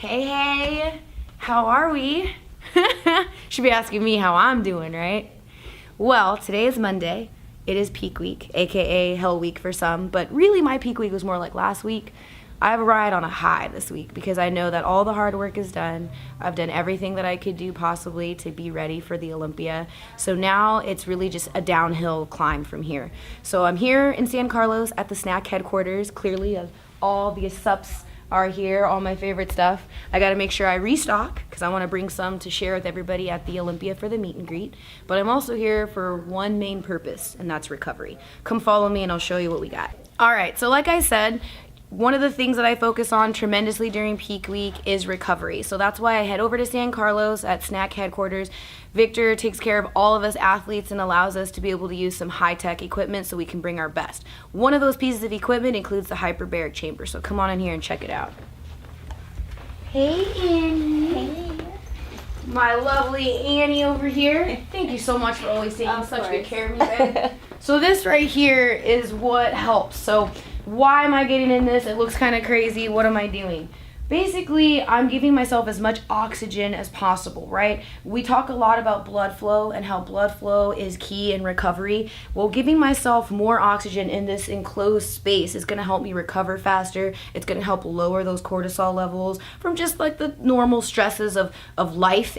Hey, how are we? Should be asking me how I'm doing, right? Well, today is Monday. It is peak week, aka hell week for some, but really my peak week was more like last week. I have a ride on a high this week because I know that all the hard work is done. I've done everything that I could do possibly to be ready for the Olympia. So now it's really just a downhill climb from here. So I'm here in San Carlos at the SNAC headquarters. Clearly all the sups are here, all my favorite stuff. I gotta make sure I restock because I wanna bring some to share with everybody at the Olympia for the meet and greet. But I'm also here for one main purpose, and that's recovery. Come follow me and I'll show you what we got. All right, so like I said, one of the things that I focus on tremendously during peak week is recovery. So that's why I head over to San Carlos at SNAC headquarters. Victor takes care of all of us athletes and allows us to be able to use some high-tech equipment so we can bring our best. One of those pieces of equipment includes the Hyperbaric chamber, so come on in here and check it out. Hey, Annie. Hey. My lovely Annie over here. Thank you so much for always taking such good care of me, babe. So this right here is what helps. So why am I getting in this? It looks kind of crazy. What am I doing? Basically, I'm giving myself as much oxygen as possible, right? We talk a lot about blood flow and how blood flow is key in recovery. Well, giving myself more oxygen in this enclosed space is gonna help me recover faster. It's gonna help lower those cortisol levels from just like the normal stresses of life,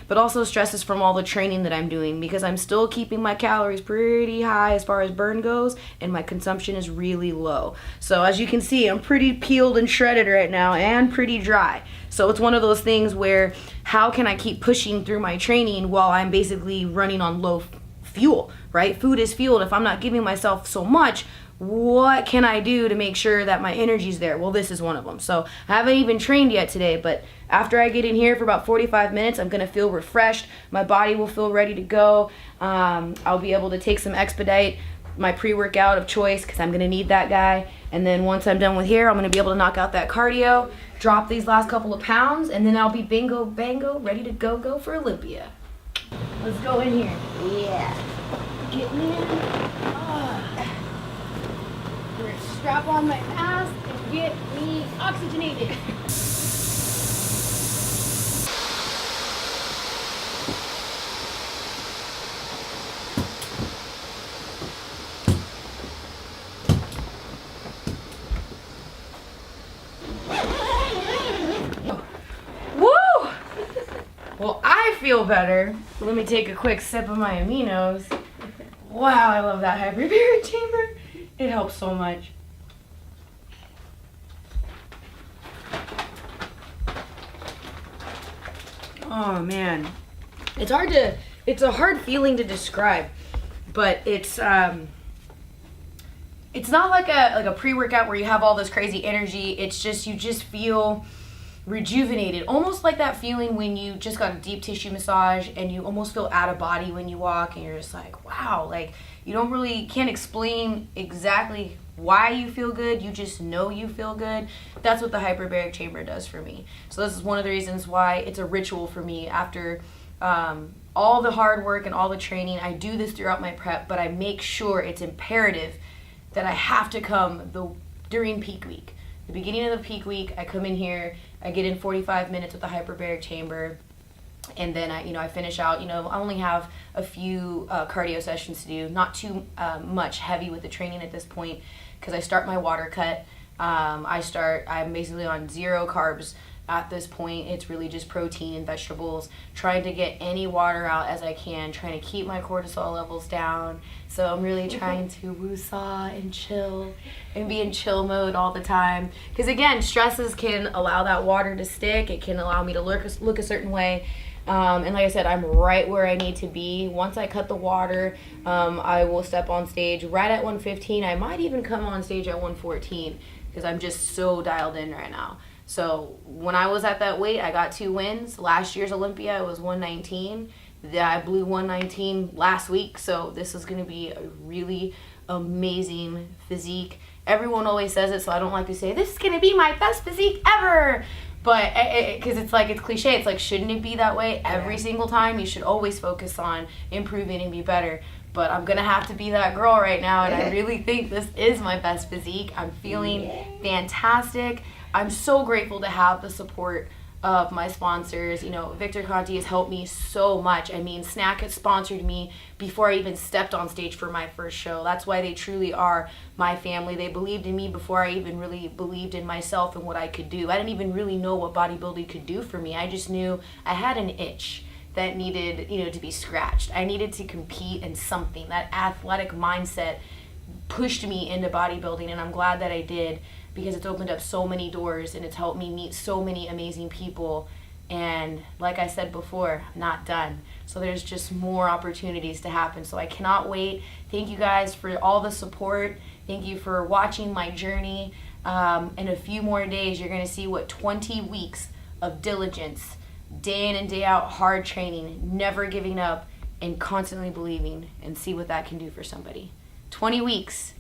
but also stresses from all the training that I'm doing because I'm still keeping my calories pretty high as far as burn goes and my consumption is really low. So as you can see, I'm pretty peeled and shredded right now and pretty dry. So it's one of those things where how can I keep pushing through my training while I'm basically running on low fuel, right? Food is fuel. If I'm not giving myself so much, what can I do to make sure that my energy's there? Well, this is one of them. So I haven't even trained yet today, but after I get in here for about 45 minutes, I'm gonna feel refreshed. My body will feel ready to go. I'll be able to take some Expedite, my pre-workout of choice, because I'm gonna need that guy. And then once I'm done with here, I'm gonna be able to knock out that cardio, drop these last couple of pounds, and then I'll be bingo bango, ready to go for Olympia. Let's go in here. Yeah. Get me in. We're gonna strap on my mask and get me oxygenated. Well, I feel better. Let me take a quick sip of my aminos. Wow, I love that hyperbaric chamber. It helps so much. Oh man, it's a hard feeling to describe, but it's not like a pre-workout where you have all this crazy energy. It's just, you just feel rejuvenated, almost like that feeling when you just got a deep tissue massage and you almost feel out of body when you walk and you're just like, wow, like you can't explain exactly why you feel good, you just know you feel good. That's what the hyperbaric chamber does for me. So this is one of the reasons why it's a ritual for me. After all the hard work and all the training, I do this throughout my prep, but I make sure it's imperative that I have to come during peak week. The beginning of the peak week, I come in here, I get in 45 minutes with the hyperbaric chamber, and then I finish out. I only have a few cardio sessions to do, not too much heavy with the training at this point, because I start my water cut. I'm basically on 0 carbs at this point. It's really just protein and vegetables, trying to get any water out as I can, trying to keep my cortisol levels down. So I'm really trying to woo-saw and chill and be in chill mode all the time. Because again, stresses can allow that water to stick. It can allow me to look a certain way. And like I said, I'm right where I need to be. Once I cut the water, I will step on stage right at 115. I might even come on stage at 114 because I'm just so dialed in right now. So when I was at that weight, I got 2 wins. Last year's Olympia, it was 119. I blew 119 last week, so this is going to be a really amazing physique. Everyone always says it, so I don't like to say, this is going to be my best physique ever. But because it's cliche, it's like, shouldn't it be that way every single time? You should always focus on improving and be better. But I'm going to have to be that girl right now, and I really think this is my best physique. I'm feeling fantastic. I'm so grateful to have the support of my sponsors. You know, Victor Conti has helped me so much. I mean, SNAC has sponsored me before I even stepped on stage for my first show. That's why they truly are my family. They believed in me before I even really believed in myself and what I could do. I didn't even really know what bodybuilding could do for me. I just knew I had an itch that needed, you know, to be scratched. I needed to compete in something. That athletic mindset pushed me into bodybuilding, and I'm glad that I did, because it's opened up so many doors and it's helped me meet so many amazing people. And like I said before, I'm not done. So there's just more opportunities to happen. So I cannot wait. Thank you guys for all the support. Thank you for watching my journey. In a few more days, you're gonna see what 20 weeks of diligence, day in and day out, hard training, never giving up, and constantly believing, and see what that can do for somebody. 20 weeks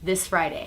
this Friday.